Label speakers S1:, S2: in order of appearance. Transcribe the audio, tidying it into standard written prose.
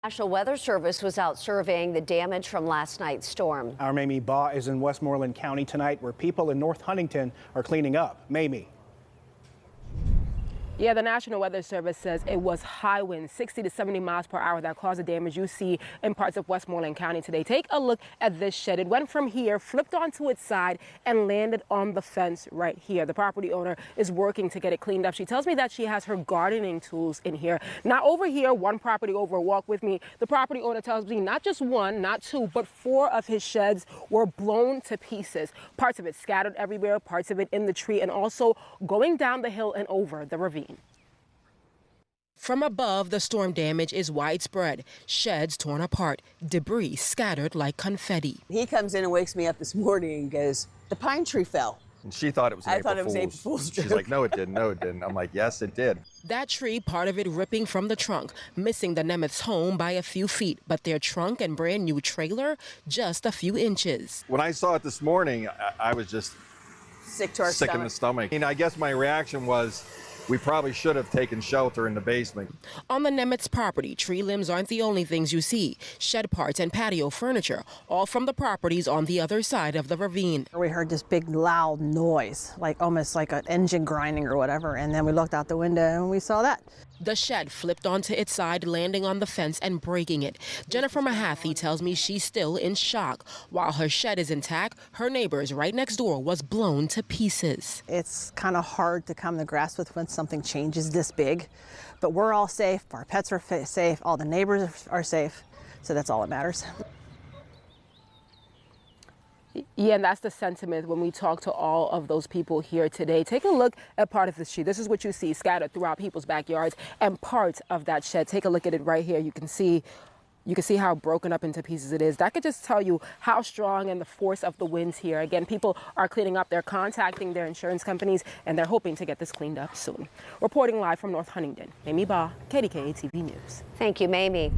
S1: National Weather Service was out surveying the damage from last night's storm.
S2: Our Mamie Baugh is in Westmoreland County tonight, where people in North Huntingdon are cleaning up. Mamie.
S3: Yeah, the National Weather Service says it was high winds, 60 to 70 miles per hour, that caused the damage you see in parts of Westmoreland County today. Take a look at this shed. It went from here, flipped onto its side, and landed on the fence right here. The property owner is working to get it cleaned up. She tells me that she has her gardening tools in here. Now over here, one property over, walk with me. The property owner tells me not just one, not two, but 4 of his sheds were blown to pieces. Parts of it scattered everywhere, parts of it in the tree, and also going down the hill and over the ravine. From above, the storm damage is widespread. Sheds torn apart, debris scattered like confetti.
S4: He comes in and wakes me up this morning and goes, "The pine tree fell."
S5: And she thought it was
S4: I thought it was April Fool's joke.
S5: She's like, "No, it didn't. No, it didn't." I'm like, "Yes, it did."
S3: That tree, part of it ripping from the trunk, missing the Nemeth's home by a few feet, but their trunk and brand new trailer just a few inches.
S5: When I saw it this morning, I was just
S4: Sick to our
S5: sick in the stomach. I guess my reaction was, we probably should have taken shelter in the basement.
S3: On the Nemeth's property, tree limbs aren't the only things you see. Shed parts and patio furniture, all from the properties on the other side of the ravine.
S6: We heard this big loud noise, like almost like an engine grinding or whatever, and then we looked out the window and we saw that.
S3: The shed flipped onto its side, landing on the fence and breaking it. Jennifer Mahaffey tells me she's still in shock. While her shed is intact, her neighbor's right next door was blown to pieces.
S6: It's kind of hard to come to grasp with when something changes this big, but we're all safe, our pets are safe, all the neighbors are safe, so that's all that matters.
S3: Yeah, and that's the sentiment when we talk to all of those people here today. Take a look at part of the street. This is what you see scattered throughout people's backyards and parts of that shed. Take a look at it right here. You can see how broken up into pieces it is. That could just tell you how strong and the force of the winds here. Again, people are cleaning up. They're contacting their insurance companies, and they're hoping to get this cleaned up soon. Reporting live from North Huntingdon, Mamie Baugh, KDKA-TV News.
S1: Thank you, Mamie.